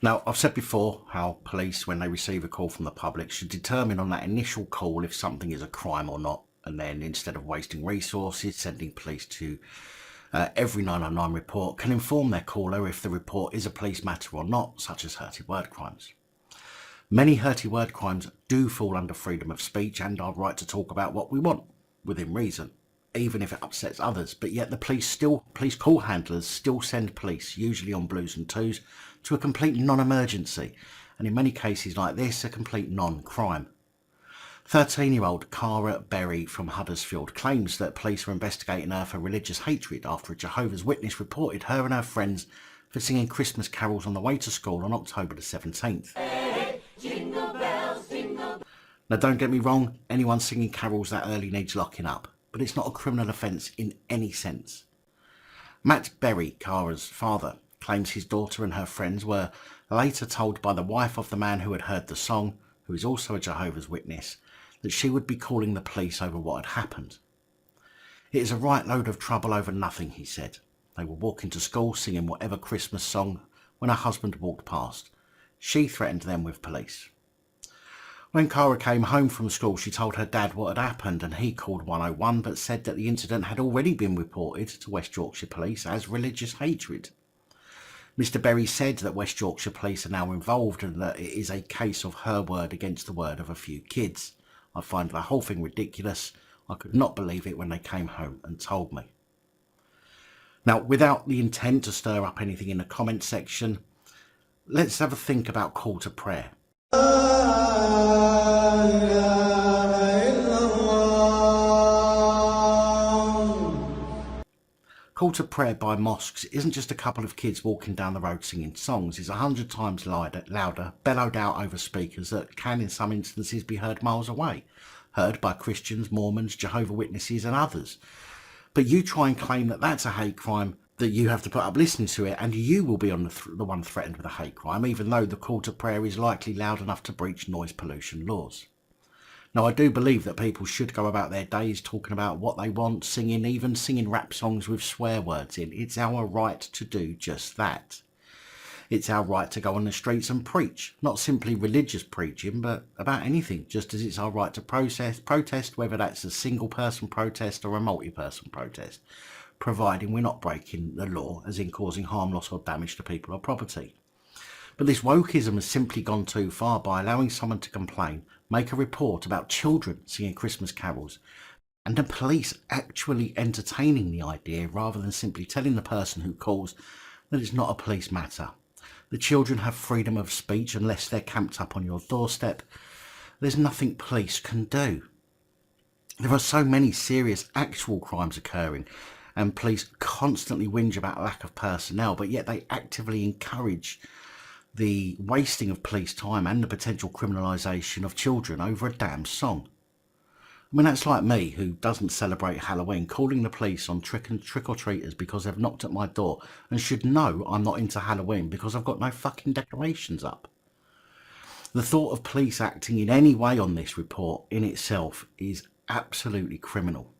Now, I've said before how police, when they receive a call from the public, should determine on that initial call if something is a crime or not, and then instead of wasting resources sending police to every 999 report, can inform their caller if the report is a police matter or not, such as hurted word crimes. Many hurted word crimes do fall under freedom of speech and our right to talk about what we want, within reason, even if it upsets others, but yet the police call handlers still send police, usually on blues and twos, to a complete non-emergency, and in many cases like this, a complete non-crime. 13-year-old Ciara Berry from Huddersfield claims that police were investigating her for religious hatred after a Jehovah's Witness reported her and her friends for singing Christmas carols on the way to school on October the 17th. Hey, jingle bells, jingle. Now, don't get me wrong, anyone singing carols that early needs locking up, but it's not a criminal offence in any sense. Matt Berry, Ciara's father, claims his daughter and her friends were later told by the wife of the man who had heard the song, who is also a Jehovah's Witness, that she would be calling the police over what had happened. It is a right load of trouble over nothing, he said. They were walking to school singing whatever Christmas song when her husband walked past. She threatened them with police. When Ciara came home from school, she told her dad what had happened, and he called 101 but said that the incident had already been reported to West Yorkshire Police as religious hatred. Mr Berry said that West Yorkshire Police are now involved and that it is a case of her word against the word of a few kids. I find the whole thing ridiculous. I could not believe it when they came home and told me. Now, without the intent to stir up anything in the comment section, let's have a think about call to prayer. Call to prayer by mosques isn't just a couple of kids walking down the road singing songs. It's 100 times louder, bellowed out over speakers that can in some instances be heard miles away, heard by Christians, Mormons, Jehovah's Witnesses and others. But you try and claim that that's a hate crime, that you have to put up listening to it, and you will be on the one threatened with a hate crime, even though the call to prayer is likely loud enough to breach noise pollution laws. Now, I do believe that people should go about their days talking about what they want, singing, even singing rap songs with swear words in. It's our right to do just that. It's our right to go on the streets and preach, not simply religious preaching, but about anything, just as it's our right to protest, whether that's a single person protest or a multi-person protest, providing we're not breaking the law, as in causing harm, loss or damage to people or property. But this wokeism has simply gone too far by allowing someone to complain, make a report about children singing Christmas carols, and the police actually entertaining the idea rather than simply telling the person who calls that it's not a police matter. The children have freedom of speech unless they're camped up on your doorstep. There's nothing police can do. There are so many serious actual crimes occurring, and police constantly whinge about lack of personnel, but yet they actively encourage the wasting of police time and the potential criminalisation of children over a damn song. I mean, that's like me, who doesn't celebrate Halloween, calling the police on trick-or-treaters because they've knocked at my door and should know I'm not into Halloween because I've got no fucking decorations up. The thought of police acting in any way on this report in itself is absolutely criminal.